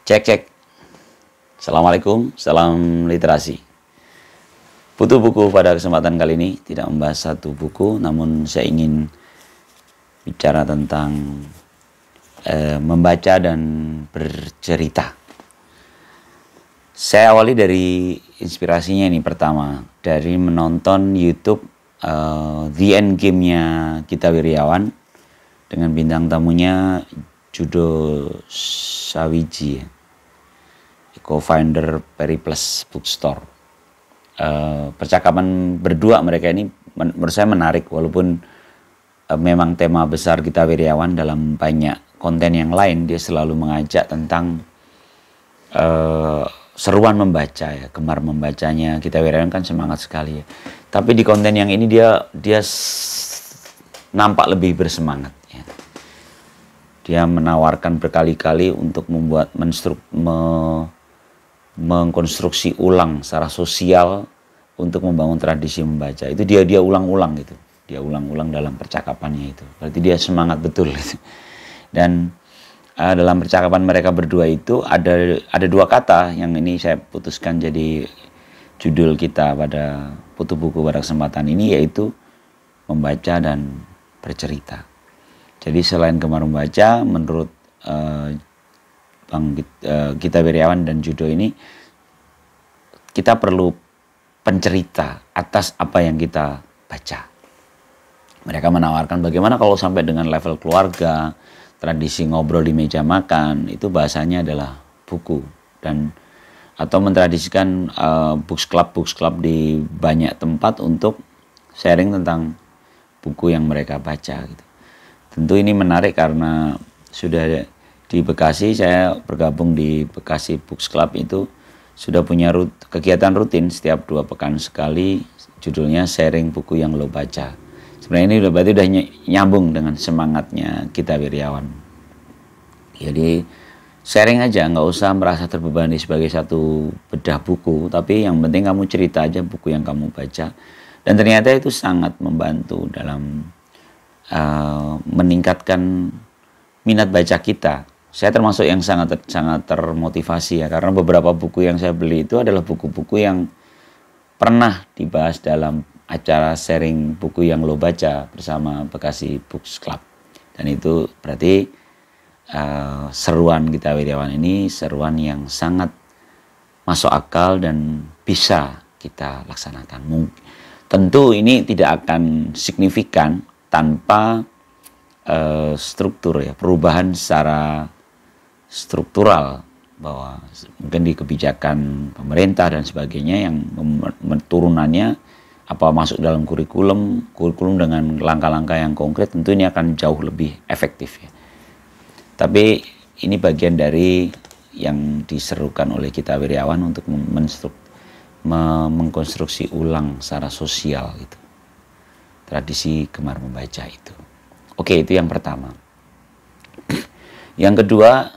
Cek cek. Assalamualaikum, salam literasi. Butuh buku pada kesempatan kali ini tidak membahas satu buku, namun saya ingin bicara tentang membaca dan bercerita. Saya awali dari inspirasinya ini pertama dari menonton YouTube The End Game-nya Gita Wirjawan dengan bintang tamunya Judo Sawiji, co-founder Periplus Bookstore. Percakapan berdua mereka ini menurut saya menarik, walaupun memang tema besar Gita Wirjawan dalam banyak konten yang lain dia selalu mengajak tentang seruan membaca ya, gemar membacanya. Gita Wirjawan kan semangat sekali ya. Tapi di konten yang ini dia nampak lebih bersemangat ya. Dia menawarkan berkali-kali untuk membuat mengkonstruksi ulang secara sosial untuk membangun tradisi membaca. Itu dia ulang-ulang gitu. Dia ulang-ulang dalam percakapannya itu. Berarti dia semangat betul gitu. Dan dalam percakapan mereka berdua itu ada dua kata yang ini saya putuskan jadi judul kita pada Putu Buku pada kesempatan ini, yaitu membaca dan bercerita. Jadi selain gemar membaca, menurut Gita Wirjawan dan Judo ini, kita perlu pencerita atas apa yang kita baca. Mereka menawarkan bagaimana kalau sampai dengan level keluarga, tradisi ngobrol di meja makan, itu bahasanya adalah buku, dan atau mentradisikan books club di banyak tempat untuk sharing tentang buku yang mereka baca gitu. Tentu ini menarik karena sudah di Bekasi, saya bergabung di Bekasi Books Club itu sudah punya kegiatan rutin setiap 2 pekan sekali, judulnya sharing buku yang lo baca. Sebenarnya ini berarti udah nyambung dengan semangatnya Gita Wirjawan. Jadi sharing aja, nggak usah merasa terbebani sebagai satu bedah buku, tapi yang penting kamu cerita aja buku yang kamu baca. Dan ternyata itu sangat membantu dalam meningkatkan minat baca kita. Saya termasuk yang sangat termotivasi ya, karena beberapa buku yang saya beli itu adalah buku-buku yang pernah dibahas dalam acara sharing buku yang lo baca bersama Bekasi Books Club. Dan itu berarti seruan Gita Wirjawan ini seruan yang sangat masuk akal dan bisa kita laksanakan. Tentu ini tidak akan signifikan tanpa struktur ya, perubahan secara struktural, bahwa mungkin di kebijakan pemerintah dan sebagainya yang turunannya apa masuk dalam kurikulum dengan langkah-langkah yang konkret, tentu ini akan jauh lebih efektif ya. Tapi ini bagian dari yang diserukan oleh Gita Wirjawan untuk mengkonstruksi ulang secara sosial gitu, tradisi gemar membaca itu. Oke, itu yang pertama. Yang kedua,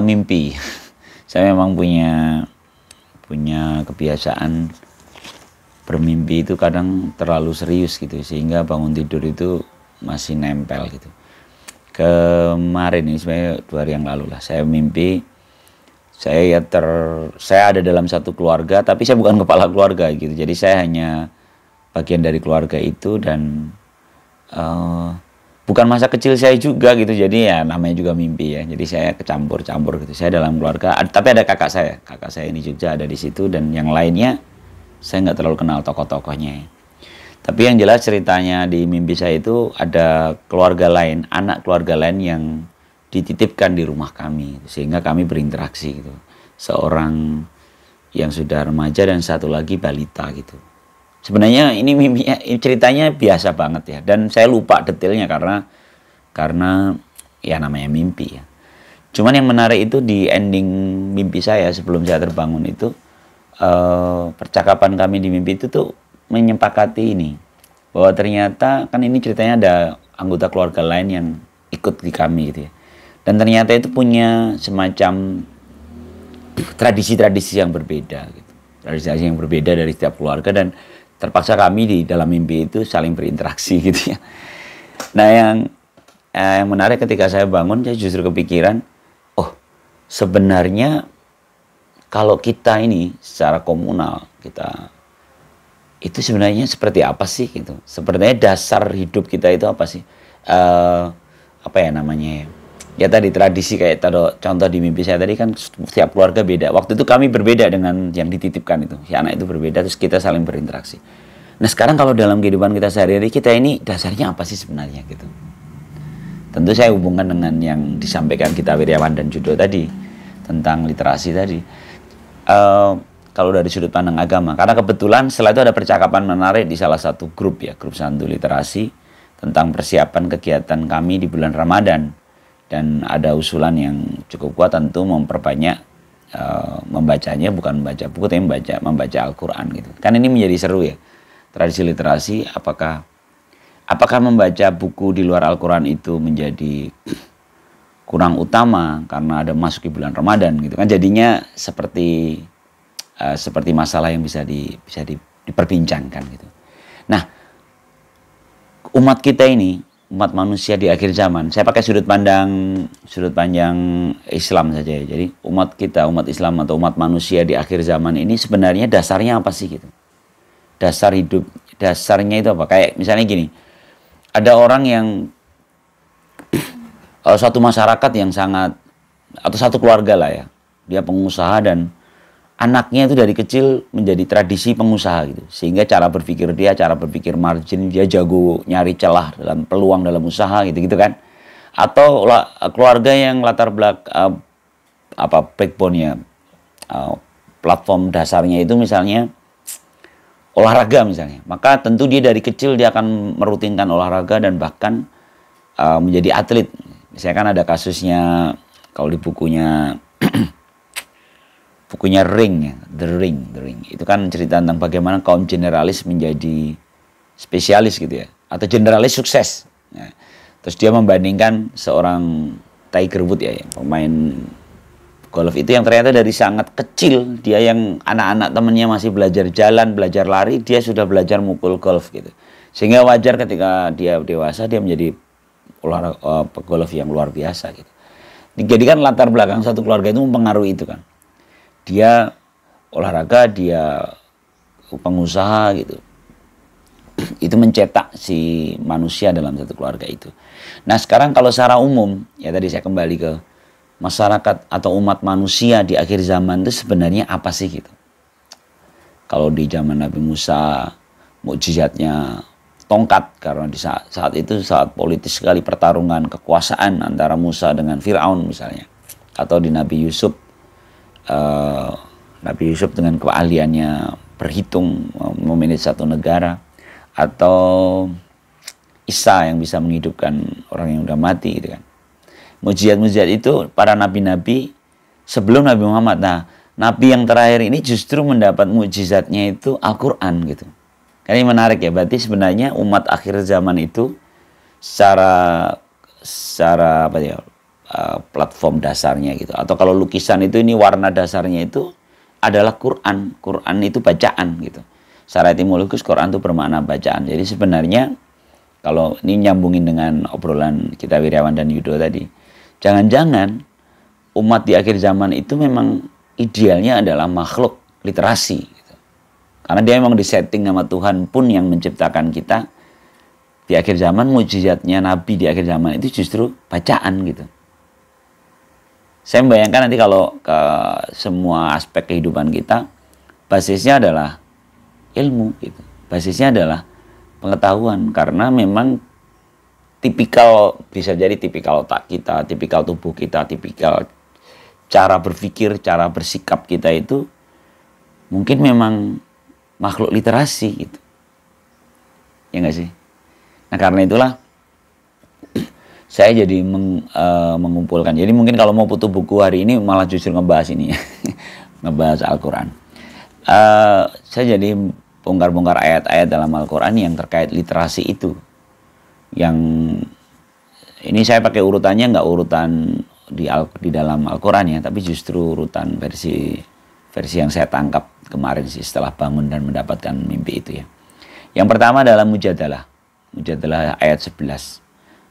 mimpi. Saya memang punya kebiasaan bermimpi itu kadang terlalu serius gitu, sehingga bangun tidur itu masih nempel gitu. Kemarin ini sebenarnya 2 hari yang lalu lah, saya mimpi saya ada dalam satu keluarga, tapi saya bukan kepala keluarga gitu. Jadi saya hanya bagian dari keluarga itu, dan bukan masa kecil saya juga gitu. Jadi ya namanya juga mimpi ya. Jadi saya kecampur-campur gitu. Saya dalam keluarga, tapi ada kakak saya ini juga ada di situ, dan yang lainnya saya nggak terlalu kenal tokoh-tokohnya. Tapi yang jelas ceritanya di mimpi saya itu ada keluarga lain, anak keluarga lain yang dititipkan di rumah kami, sehingga kami berinteraksi gitu. Seorang yang sudah remaja dan satu lagi balita gitu. Sebenarnya ini mimpinya, ceritanya biasa banget ya, dan saya lupa detailnya karena ya namanya mimpi ya. Cuman yang menarik itu di ending mimpi saya sebelum saya terbangun itu, percakapan kami di mimpi itu tuh menyepakati ini, bahwa ternyata kan ini ceritanya ada anggota keluarga lain yang ikut di kami gitu ya, dan ternyata itu punya semacam tradisi-tradisi yang berbeda gitu, tradisi yang berbeda dari setiap keluarga, dan terpaksa kami di dalam mimpi itu saling berinteraksi gitu ya. Nah yang menarik ketika saya bangun, saya justru kepikiran, oh sebenarnya kalau kita ini secara komunal, kita itu sebenarnya seperti apa sih gitu. Sebenarnya dasar hidup kita itu apa sih? Apa ya namanya ya? Ya tadi tradisi kayak contoh di mimpi saya tadi kan setiap keluarga beda. Waktu itu kami berbeda dengan yang dititipkan itu. Si anak itu berbeda terus kita saling berinteraksi. Nah sekarang kalau dalam kehidupan kita sehari-hari kita ini dasarnya apa sih sebenarnya gitu. Tentu saya hubungkan dengan yang disampaikan kita Wiryawan dan Judo tadi tentang literasi tadi. Kalau dari sudut pandang agama, karena kebetulan setelah itu ada percakapan menarik di salah satu grup ya, grup Santu Literasi tentang persiapan kegiatan kami di bulan Ramadan. Dan ada usulan yang cukup kuat tentu memperbanyak membacanya, bukan membaca buku tapi membaca Al-Quran gitu. Kan ini menjadi seru ya, tradisi literasi. Apakah membaca buku di luar Al-Quran itu menjadi kurang utama karena ada masuk di bulan Ramadan gitu kan, jadinya seperti masalah yang bisa diperbincangkan gitu. Nah, umat kita ini, umat manusia di akhir zaman, saya pakai sudut pandang Islam saja ya. Jadi umat Islam atau umat manusia di akhir zaman ini sebenarnya dasarnya apa sih gitu? Dasar hidup, dasarnya itu apa? Kayak misalnya gini, ada orang yang suatu masyarakat yang sangat, atau satu keluarga lah ya, dia pengusaha dan anaknya itu dari kecil menjadi tradisi pengusaha gitu, sehingga cara berpikir margin, dia jago nyari celah dalam peluang dalam usaha gitu kan. Atau keluarga yang latar belakang backbone-nya, platform dasarnya itu misalnya olahraga misalnya, maka tentu dia dari kecil dia akan merutinkan olahraga dan bahkan menjadi atlet. Misalnya kan ada kasusnya kalau di bukunya Ring ya, The Ring. Itu kan cerita tentang bagaimana kaum generalis menjadi spesialis gitu ya, atau generalis sukses. Ya. Terus dia membandingkan seorang Tiger Woods ya, pemain golf itu yang ternyata dari sangat kecil, dia yang anak-anak temennya masih belajar jalan, belajar lari, dia sudah belajar mukul golf gitu. Sehingga wajar ketika dia dewasa dia menjadi olahraga golf yang luar biasa gitu. Jadi kan latar belakang satu keluarga itu mempengaruhi itu kan. Dia olahraga, dia pengusaha gitu. Itu mencetak si manusia dalam satu keluarga itu. Nah sekarang kalau secara umum, ya tadi saya kembali ke masyarakat atau umat manusia di akhir zaman itu sebenarnya apa sih gitu. Kalau di zaman Nabi Musa, mukjizatnya tongkat, karena di saat itu saat politis sekali pertarungan kekuasaan antara Musa dengan Fir'aun misalnya. Atau di Nabi Yusuf dengan keahliannya berhitung, memanage satu negara. Atau Isa yang bisa menghidupkan orang yang udah mati gitu kan. Mujizat-mujizat itu para nabi-nabi sebelum Nabi Muhammad. Nah, nabi yang terakhir ini justru mendapat mujizatnya itu Al-Quran gitu. Ini menarik ya, berarti sebenarnya umat akhir zaman itu secara apa ya, platform dasarnya gitu. Atau kalau lukisan itu ini warna dasarnya itu adalah Quran. Quran itu bacaan gitu. Secara etimologis Quran itu bermakna bacaan. Jadi sebenarnya kalau ini nyambungin dengan obrolan kita Wiryawan dan Yudo tadi, jangan-jangan umat di akhir zaman itu memang idealnya adalah makhluk literasi gitu. Karena dia memang disetting sama Tuhan pun yang menciptakan kita di akhir zaman. Mujizatnya Nabi di akhir zaman itu justru bacaan gitu. Saya membayangkan nanti kalau ke semua aspek kehidupan kita basisnya adalah ilmu gitu. Basisnya adalah pengetahuan, karena memang tipikal, bisa jadi tipikal otak kita, tipikal tubuh kita, tipikal cara berpikir, cara bersikap kita itu mungkin memang makhluk literasi gitu. Ya nggak sih? Nah karena itulah saya jadi mengumpulkan. Jadi mungkin kalau mau putu buku hari ini malah justru ngebahas ini ya. Ngebahas Al-Quran. Saya jadi bongkar-bongkar ayat-ayat dalam Al-Quran yang terkait literasi itu. Yang ini saya pakai urutannya nggak urutan di dalam Al-Quran ya, tapi justru urutan versi yang saya tangkap kemarin sih setelah bangun dan mendapatkan mimpi itu ya. Yang pertama adalah Mujadalah ayat 11.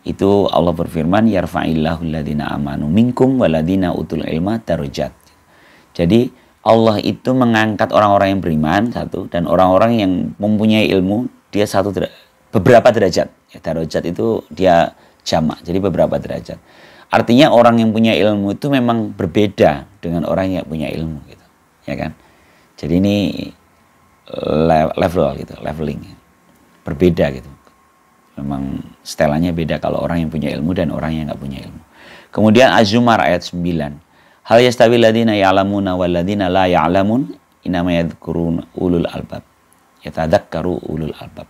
Itu Allah berfirman, yarfa'illahu alladhina amanu minkum waladhina utul ilma darajat. Jadi Allah itu mengangkat orang-orang yang beriman satu, dan orang-orang yang mempunyai ilmu dia beberapa derajat. Ya, darajat itu dia jamak, jadi beberapa derajat. Artinya orang yang punya ilmu itu memang berbeda dengan orang yang punya ilmu gitu. Ya kan? Jadi ini level gitu, leveling. Berbeda gitu. Memang setelannya beda kalau orang yang punya ilmu dan orang yang nggak punya ilmu. Kemudian Az-Zumar ayat 9. Hal yastawi ladina ya'lamuna wal ladina la ya'lamun inama yadhkurun ulul albab. Yatadzakkaru ulul albab.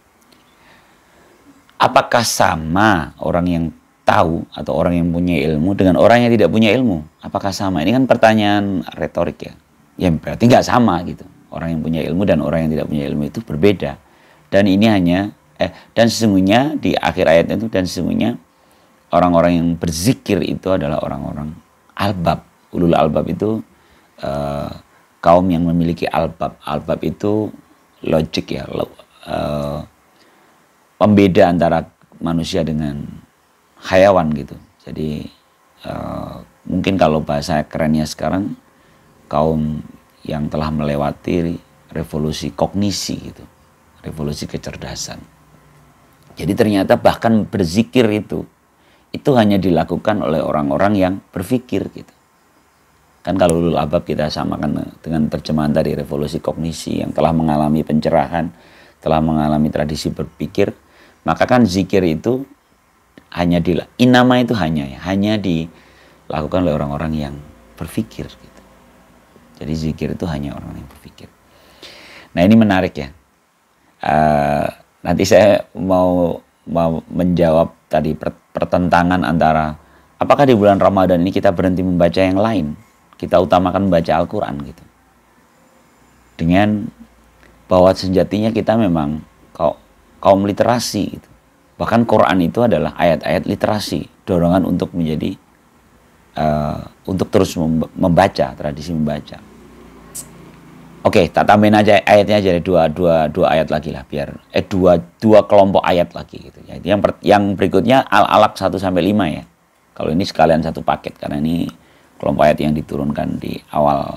Apakah sama orang yang tahu atau orang yang punya ilmu dengan orang yang tidak punya ilmu? Apakah sama? Ini kan pertanyaan retorik ya. Ya berarti nggak sama gitu. Orang yang punya ilmu dan orang yang tidak punya ilmu itu berbeda. Dan ini hanya dan sesungguhnya di akhir ayat itu, dan sesungguhnya orang-orang yang berzikir itu adalah orang-orang albab. Ulul albab itu kaum yang memiliki albab. Albab itu logik ya, pembeda antara manusia dengan hayawan gitu. Jadi mungkin kalau bahasa kerennya sekarang, kaum yang telah melewati revolusi kognisi gitu, revolusi kecerdasan. Jadi ternyata bahkan berzikir itu hanya dilakukan oleh orang-orang yang berpikir gitu. Kan kalau ulul albab kita samakan dengan terjemahan tadi, revolusi kognisi, yang telah mengalami pencerahan, telah mengalami tradisi berpikir, maka kan zikir itu inama itu hanya dilakukan oleh orang-orang yang berpikir gitu. Jadi zikir itu hanya orang yang berpikir. Nah ini menarik ya. Nanti saya mau menjawab tadi pertentangan antara apakah di bulan Ramadan ini kita berhenti membaca yang lain, kita utamakan membaca Al-Quran gitu, dengan bahwa sejatinya kita memang kaum literasi gitu. Bahkan Quran itu adalah ayat-ayat literasi, dorongan untuk menjadi untuk terus membaca, tradisi membaca. Oke, tak tambahin aja ayatnya aja, dua ayat lagi lah, biar dua kelompok ayat lagi gitu. Jadi yang berikutnya Al-Alaq 1 sampai 5 ya. Kalau ini sekalian satu paket karena ini kelompok ayat yang diturunkan di awal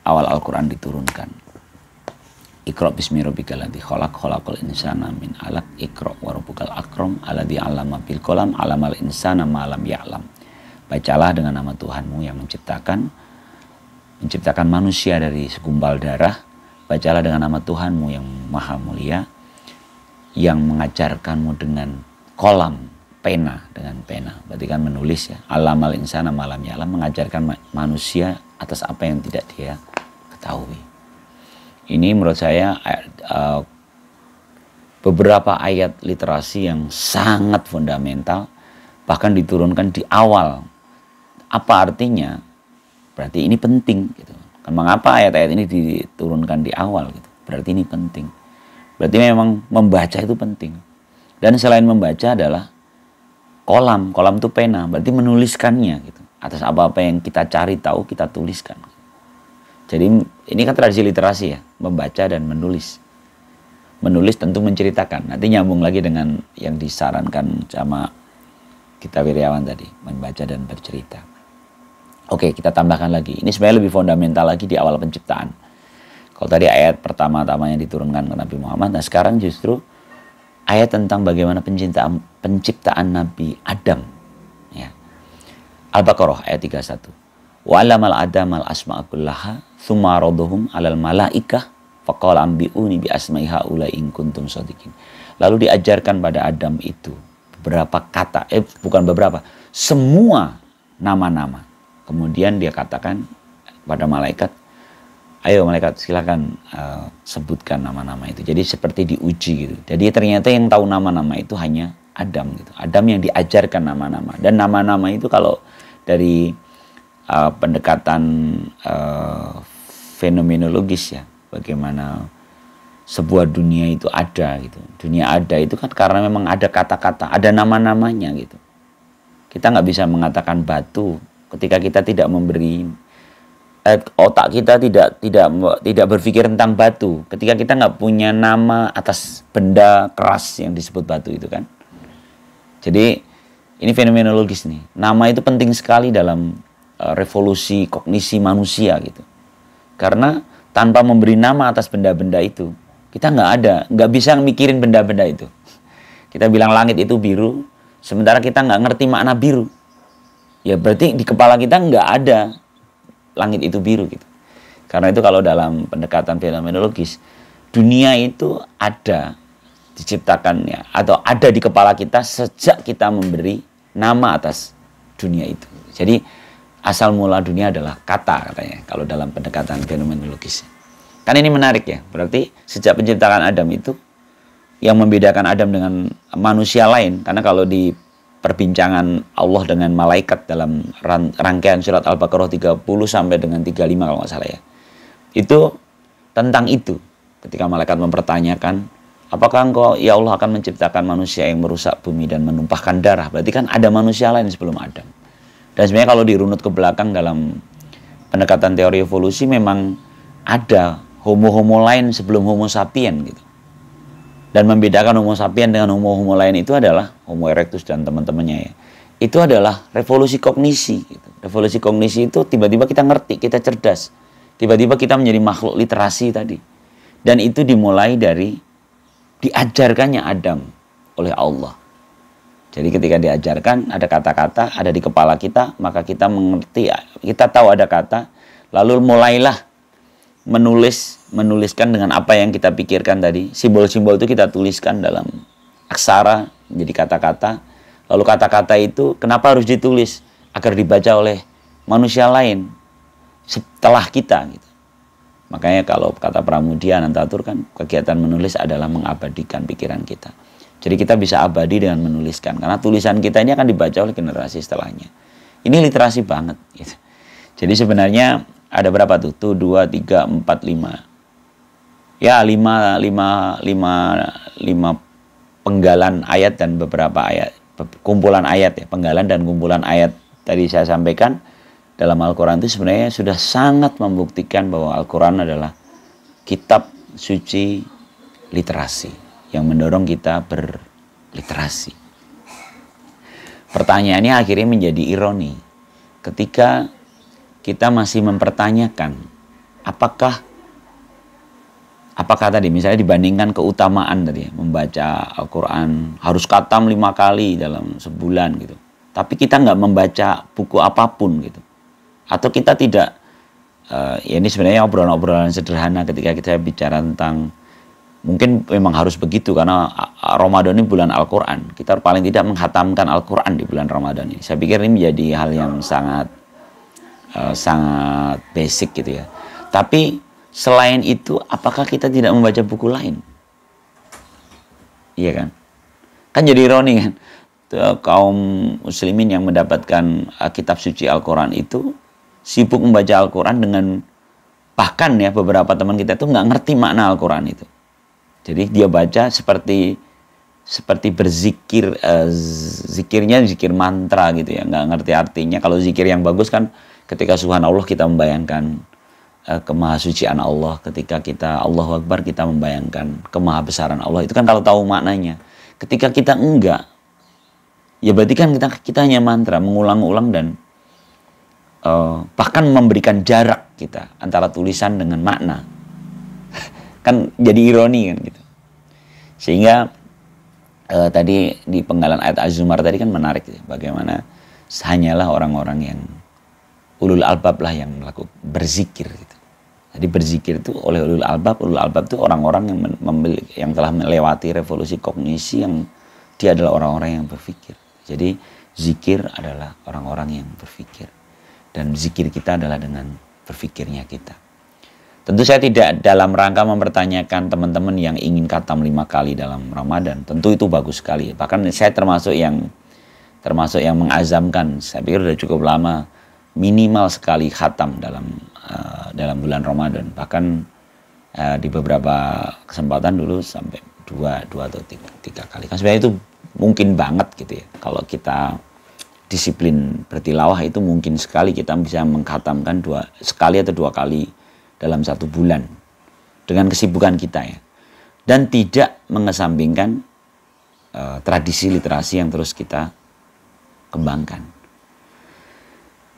Al-Qur'an diturunkan. Iqra bismi rabbikal ladzi khalaq, khalaqal insana min 'alaq, iqra wa rabbukal akram alladzi 'allama bil qalam, 'allamal insana ma lam ya'lam. Bacalah dengan nama Tuhanmu yang menciptakan manusia dari segumpal darah. Bacalah dengan nama Tuhanmu yang maha mulia, yang mengajarkanmu dengan kolam, pena, dengan pena. Berarti kan menulis ya. Allamal insana ma lam ya'lam, mengajarkan manusia atas apa yang tidak dia ketahui. Ini menurut saya beberapa ayat literasi yang sangat fundamental, bahkan diturunkan di awal. Apa artinya? Berarti ini penting gitu. Mengapa ayat-ayat ini diturunkan di awal gitu? Berarti ini penting. Berarti memang membaca itu penting. Dan selain membaca adalah kolam itu pena, berarti menuliskannya gitu. Atas apa-apa yang kita cari tahu kita tuliskan. Jadi ini kan tradisi literasi ya, membaca dan menulis. Menulis tentu menceritakan. Nanti nyambung lagi dengan yang disarankan sama kita Wiryawan tadi, membaca dan bercerita. Oke, kita tambahkan lagi. Ini sebenarnya lebih fundamental lagi di awal penciptaan. Kalau tadi ayat pertama-tama yang diturunkan ke Nabi Muhammad, nah sekarang justru ayat tentang bagaimana penciptaan Nabi Adam. Ya. Al-Baqarah ayat 31. Wa 'allamal Adamal asma'a kullaha tsumma 'aradahum 'alal malaikah faqala ambi'uni bi asma'i haula in kuntum shadiqin. Lalu diajarkan pada Adam itu beberapa kata, semua nama-nama. Kemudian dia katakan pada malaikat, ayo malaikat silakan sebutkan nama-nama itu. Jadi seperti diuji gitu. Jadi ternyata yang tahu nama-nama itu hanya Adam gitu. Adam yang diajarkan nama-nama. Dan nama-nama itu kalau dari pendekatan fenomenologis ya, bagaimana sebuah dunia itu ada gitu. Dunia ada itu kan karena memang ada kata-kata, ada nama-namanya gitu. Kita nggak bisa mengatakan batu ketika kita tidak memberi otak kita tidak berpikir tentang batu. Ketika kita nggak punya nama atas benda keras yang disebut batu itu kan. Jadi ini fenomenologis nih. Nama itu penting sekali dalam revolusi kognisi manusia gitu. Karena tanpa memberi nama atas benda-benda itu, kita nggak bisa mikirin benda-benda itu. Kita bilang langit itu biru, sementara kita nggak ngerti makna biru. Ya berarti di kepala kita nggak ada langit itu biru gitu. Karena itu kalau dalam pendekatan fenomenologis, dunia itu ada diciptakannya atau ada di kepala kita sejak kita memberi nama atas dunia itu. Jadi asal mula dunia adalah kata katanya kalau dalam pendekatan fenomenologis. Kan ini menarik ya. Berarti sejak penciptaan Adam itu yang membedakan Adam dengan manusia lain, karena kalau di perbincangan Allah dengan malaikat dalam rangkaian surat Al-Baqarah 30 sampai dengan 35 kalau nggak salah ya. Itu tentang itu. Ketika malaikat mempertanyakan, apakah engkau ya Allah akan menciptakan manusia yang merusak bumi dan menumpahkan darah? Berarti kan ada manusia lain sebelum Adam. Dan sebenarnya kalau dirunut ke belakang dalam pendekatan teori evolusi memang ada homo-homo lain sebelum homo sapien gitu. Dan membedakan homo sapien dengan homo-homo lain itu adalah homo erectus dan teman-temannya ya. Itu adalah revolusi kognisi gitu. Revolusi kognisi itu tiba-tiba kita ngerti, kita cerdas. Tiba-tiba kita menjadi makhluk literasi tadi. Dan itu dimulai dari diajarkannya Adam oleh Allah. Jadi ketika diajarkan ada kata-kata, ada di kepala kita, maka kita mengerti, kita tahu ada kata, lalu mulailah menuliskan dengan apa yang kita pikirkan tadi. Simbol-simbol itu kita tuliskan dalam aksara menjadi kata-kata. Lalu kata-kata itu kenapa harus ditulis? Agar dibaca oleh manusia lain setelah kita gitu. Makanya kalau kata Pramudia Anantatur kan kegiatan menulis adalah mengabadikan pikiran kita. Jadi kita bisa abadi dengan menuliskan karena tulisan kita ini akan dibaca oleh generasi setelahnya. Ini literasi banget gitu. Jadi sebenarnya ada berapa tuh? 2, 3, 4, 5. Ya 5 penggalan ayat dan beberapa ayat. Kumpulan ayat ya. Penggalan dan kumpulan ayat tadi saya sampaikan dalam Al-Quran itu sebenarnya sudah sangat membuktikan bahwa Al-Quran adalah kitab suci literasi yang mendorong kita berliterasi. Pertanyaannya akhirnya menjadi ironi ketika kita masih mempertanyakan apakah tadi misalnya dibandingkan keutamaan tadi ya, membaca Al-Quran harus khatam 5 kali dalam sebulan gitu. Tapi kita nggak membaca buku apapun gitu. Atau kita tidak, ya ini sebenarnya obrolan-obrolan sederhana ketika kita bicara tentang mungkin memang harus begitu karena Ramadan ini bulan Al-Quran. Kita paling tidak menghatamkan Al-Quran di bulan Ramadan ini. Saya pikir ini menjadi hal yang sangat basic gitu ya. Tapi selain itu, apakah kita tidak membaca buku lain? Iya kan? Kan jadi ironi kan? Kaum muslimin yang mendapatkan kitab suci Al-Quran itu sibuk membaca Al-Quran dengan bahkan ya beberapa teman kita itu nggak ngerti makna Al-Quran itu. Jadi dia baca seperti berzikir, zikirnya zikir mantra gitu ya, nggak ngerti artinya. Kalau zikir yang bagus kan ketika subhanallah kita membayangkan kemahasucian Allah. Ketika kita Allahu Akbar kita membayangkan kemahabesaran Allah. Itu kan kalau tahu maknanya. Ketika kita enggak, ya berarti kan kita hanya mantra, mengulang-ulang dan bahkan memberikan jarak kita antara tulisan dengan makna. Kan jadi ironi kan gitu. Sehingga tadi di penggalan ayat Az-Zumar tadi kan menarik ya, bagaimana hanyalah orang-orang yang ulul albab lah yang melakukan berzikir gitu. Jadi berzikir itu oleh ulul albab itu orang-orang yang telah melewati revolusi kognisi, yang dia adalah orang-orang yang berpikir. Jadi zikir adalah orang-orang yang berpikir. Dan zikir kita adalah dengan berpikirnya kita. Tentu saya tidak dalam rangka mempertanyakan teman-teman yang ingin khatam 5 kali dalam Ramadan. Tentu itu bagus sekali. Bahkan saya termasuk yang mengazamkan. Saya pikir sudah cukup lama minimal sekali khatam dalam bulan Ramadan. Bahkan di beberapa kesempatan dulu sampai 2 atau 3 kali. Kan sebenarnya itu mungkin banget gitu ya. Kalau kita disiplin bertilawah itu mungkin sekali kita bisa mengkhatamkan 2 atau 2 kali dalam 1 bulan dengan kesibukan kita ya. Dan tidak mengesampingkan tradisi literasi yang terus kita kembangkan.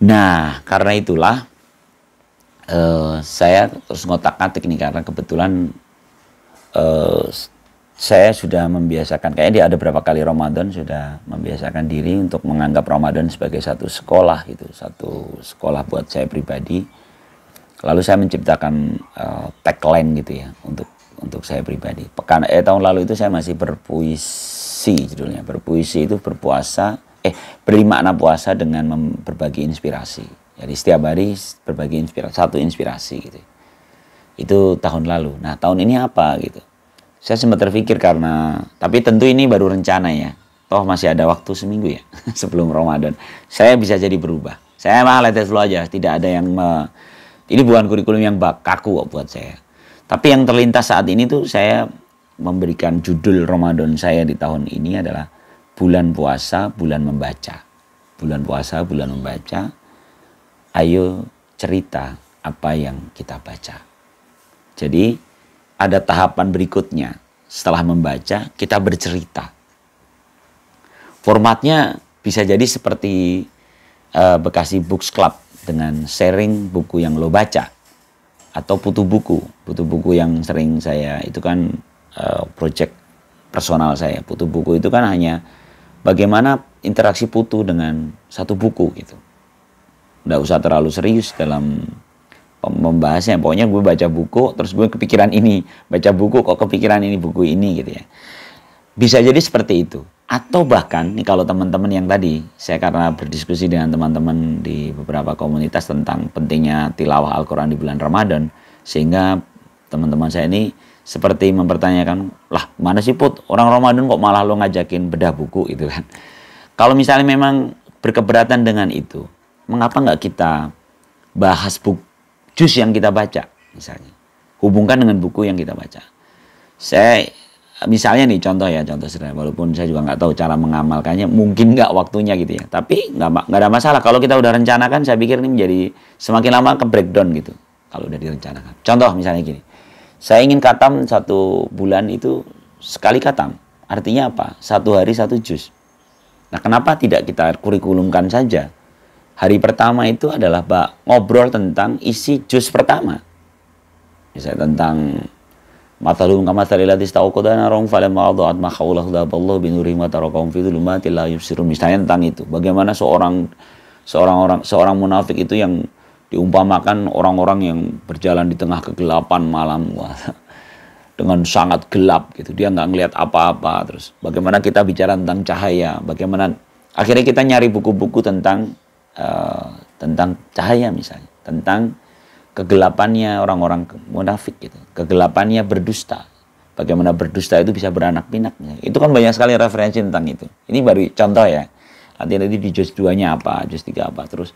Nah, karena itulah saya terus ngotak-ngatik nih, karena kebetulan saya sudah membiasakan, kayaknya ada beberapa kali Ramadan sudah membiasakan diri untuk menganggap Ramadan sebagai satu sekolah gitu, satu sekolah buat saya pribadi. Lalu saya menciptakan tagline gitu ya untuk saya pribadi. Tahun lalu itu saya masih berpuisi, judulnya berpuisi itu beri makna puasa dengan berbagi inspirasi. Jadi setiap hari berbagi satu inspirasi gitu. Itu tahun lalu. Nah, tahun ini apa gitu? Saya sempat terpikir tapi tentu ini baru rencana ya. Toh masih ada waktu seminggu ya sebelum Ramadan. Saya bisa jadi berubah. Saya malah let it flow aja. Tidak ada yang ini bukan kurikulum yang kaku kok buat saya. Tapi yang terlintas saat ini tuh saya memberikan judul Ramadan saya di tahun ini adalah bulan puasa, bulan membaca. Bulan puasa, bulan membaca. Ayo cerita apa yang kita baca. Jadi ada tahapan berikutnya. Setelah membaca, kita bercerita. Formatnya bisa jadi seperti Bekasi Books Club dengan sharing buku yang lo baca. Atau putu buku yang sering saya, itu kan project personal saya. Putu buku itu kan hanya bagaimana interaksi putu dengan satu buku gitu. Nggak usah terlalu serius dalam membahasnya. Pokoknya gue baca buku, terus gue kepikiran ini. Baca buku kok kepikiran ini, buku ini gitu ya. Bisa jadi seperti itu. Atau bahkan, nih kalau teman-teman yang tadi, saya karena berdiskusi dengan teman-teman di beberapa komunitas tentang pentingnya tilawah Al-Quran di bulan Ramadan, sehingga teman-teman saya ini seperti mempertanyakan, lah mana sih Put, orang Ramadan kok malah lo ngajakin bedah buku gitu kan. Kalau misalnya memang berkeberatan dengan itu, mengapa nggak kita bahas juz yang kita baca misalnya, hubungkan dengan buku yang kita baca. Saya misalnya nih contoh sederhana, walaupun saya juga nggak tahu cara mengamalkannya, mungkin nggak waktunya gitu ya, tapi nggak ada masalah kalau kita udah rencanakan. Saya pikir ini menjadi semakin lama ke breakdown gitu kalau udah direncanakan. Contoh misalnya gini, saya ingin khatam 1 bulan itu sekali khatam, artinya apa? 1 hari 1 juz. Nah, kenapa tidak kita kurikulumkan saja? Hari pertama itu adalah ngobrol tentang isi juz pertama. Misalnya tentang Mathalum kama thalilati istauqadana rong falamma adaat ma khawlahu daballahu binurihim wa tarakahum fi dhulumatil la yubsirun. Misalnya tentang itu. Bagaimana seorang munafik itu yang diumpamakan orang-orang yang berjalan di tengah kegelapan malam dengan sangat gelap gitu. Dia nggak ngelihat apa-apa. Terus bagaimana kita bicara tentang cahaya? Bagaimana akhirnya kita nyari buku-buku tentang cahaya misalnya, tentang kegelapannya orang-orang munafik gitu, kegelapannya berdusta, bagaimana berdusta itu bisa beranak pinak. Itu kan banyak sekali referensi tentang itu. Ini baru contoh ya. Nanti di juz 2-nya apa, juz 3 apa. Terus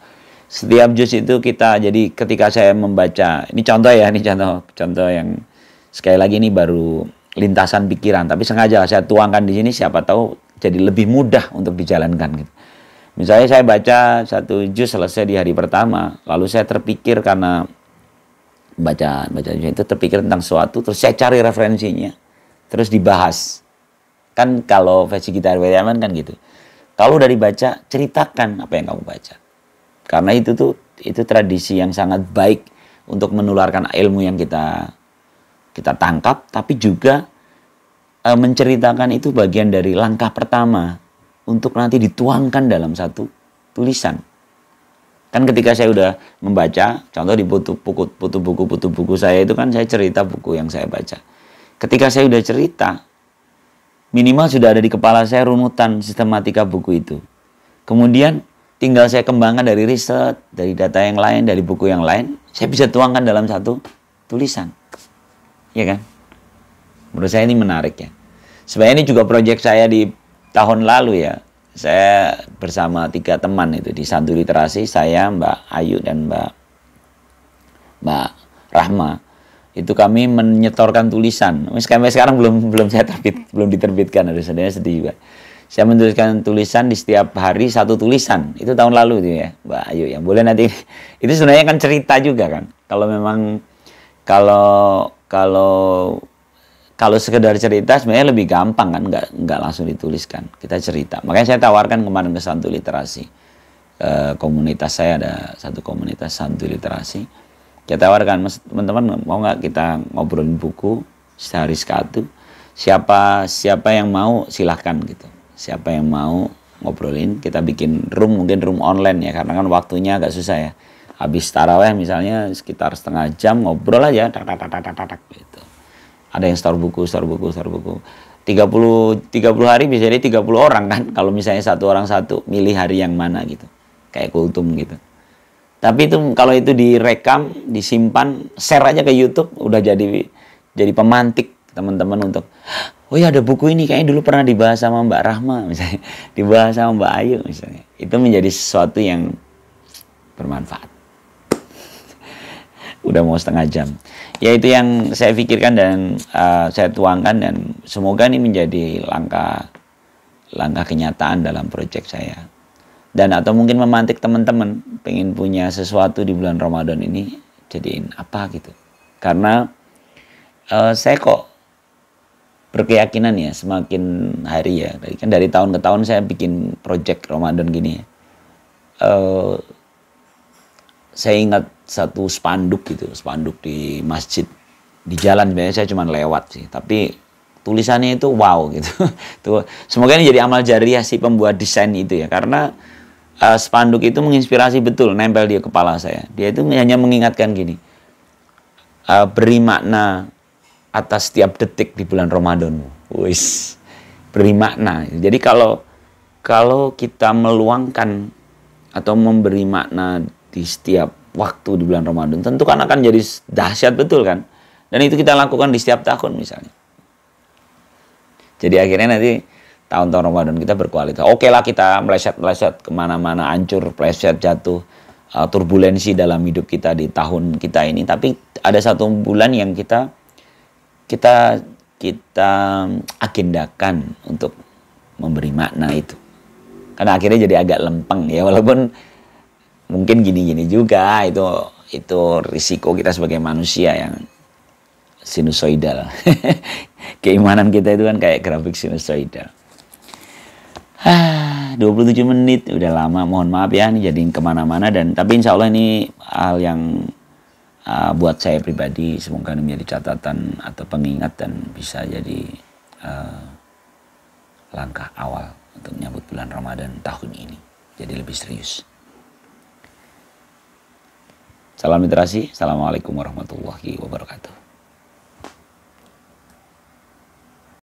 setiap juz itu jadi ketika saya membaca, ini contoh ya, ini contoh yang sekali lagi ini baru lintasan pikiran, tapi sengaja saya tuangkan di sini, siapa tahu jadi lebih mudah untuk dijalankan gitu. Misalnya saya baca 1 juz selesai di hari pertama, lalu saya terpikir karena baca itu terpikir tentang sesuatu, terus saya cari referensinya, terus dibahas. Kan kalau versi kita Yaman kan gitu. Kalau udah dibaca, ceritakan apa yang kamu baca. Karena itu tradisi yang sangat baik untuk menularkan ilmu yang kita tangkap, tapi juga menceritakan itu bagian dari langkah pertama untuk nanti dituangkan dalam satu tulisan. Kan ketika saya udah membaca, contoh di putu buku saya itu kan saya cerita buku yang saya baca. Ketika saya udah cerita, minimal sudah ada di kepala saya runutan sistematika buku itu. Kemudian tinggal saya kembangkan dari riset, dari data yang lain, dari buku yang lain, saya bisa tuangkan dalam satu tulisan. Iya kan? Menurut saya ini menarik ya. Sebenarnya ini juga proyek saya di tahun lalu ya. Saya bersama 3 teman itu di Santu Literasi, saya, Mbak Ayu dan Mbak Rahma. Itu kami menyetorkan tulisan. Sampai sekarang belum diterbitkan, harus sedih juga. Saya menuliskan tulisan di setiap hari 1 tulisan. Itu tahun lalu itu ya, Mbak Ayu. Yang boleh nanti itu sebenarnya kan cerita juga kan. Kalau memang kalau kalau sekedar cerita sebenarnya lebih gampang kan, nggak langsung dituliskan. Kita cerita. Makanya saya tawarkan kemarin ke Santuy Literasi. Komunitas saya ada satu komunitas Santuy Literasi. Kita tawarkan, teman-teman mau nggak kita ngobrolin buku sehari sekatu? Siapa yang mau silahkan gitu. Siapa yang mau ngobrolin, kita bikin room, mungkin room online ya, karena kan waktunya agak susah ya. Habis taraweh misalnya sekitar setengah jam ngobrol aja, tak gitu. Ada yang store buku. 30 hari bisa jadi 30 orang kan, kalau misalnya satu orang satu milih hari yang mana gitu. Kayak kultum gitu. Tapi itu kalau itu direkam, disimpan, share aja ke YouTube, udah jadi pemantik teman-teman untuk, oh ya ada buku ini kayaknya dulu pernah dibahas sama Mbak Rahma misalnya, dibahas sama Mbak Ayu misalnya. Itu menjadi sesuatu yang bermanfaat. Udah mau setengah jam. Ya itu yang saya pikirkan dan saya tuangkan, dan semoga ini menjadi langkah kenyataan dalam proyek saya. Dan atau mungkin memantik teman-teman pengen punya sesuatu di bulan Ramadan ini, jadiin apa gitu. Karena saya kok berkeyakinan ya, semakin hari ya, dari tahun ke tahun saya bikin proyek Ramadan gini ya. Saya ingat satu spanduk di masjid, di jalan, sebenarnya saya cuma lewat sih, tapi tulisannya itu wow gitu. Tuh, semoga ini jadi amal jariah si pembuat desain itu ya, karena spanduk itu menginspirasi betul, nempel di kepala saya. Dia itu hanya mengingatkan gini, beri makna atas setiap detik di bulan Ramadan. Wis, beri makna. Jadi kalau kita meluangkan atau memberi makna di setiap waktu di bulan Ramadan, tentu kan akan jadi dahsyat betul kan. Dan itu kita lakukan di setiap tahun misalnya. Jadi akhirnya nanti tahun-tahun Ramadan kita berkualitas. Oke lah kita meleset-meleset kemana-mana, hancur, pleset, jatuh, turbulensi dalam hidup kita di tahun kita ini. Tapi ada satu bulan yang kita agendakan untuk memberi makna itu. Karena akhirnya jadi agak lempeng ya, walaupun mungkin gini-gini juga, itu risiko kita sebagai manusia yang sinusoidal. Keimanan kita itu kan kayak grafik sinusoidal. 27 menit udah lama, mohon maaf ya, ini jadiin kemana-mana, tapi insya Allah ini hal yang buat saya pribadi semoga ini menjadi catatan atau pengingat dan bisa jadi langkah awal untuk menyambut bulan Ramadan tahun ini jadi lebih serius. Salam literasi. Assalamualaikum warahmatullahi wabarakatuh.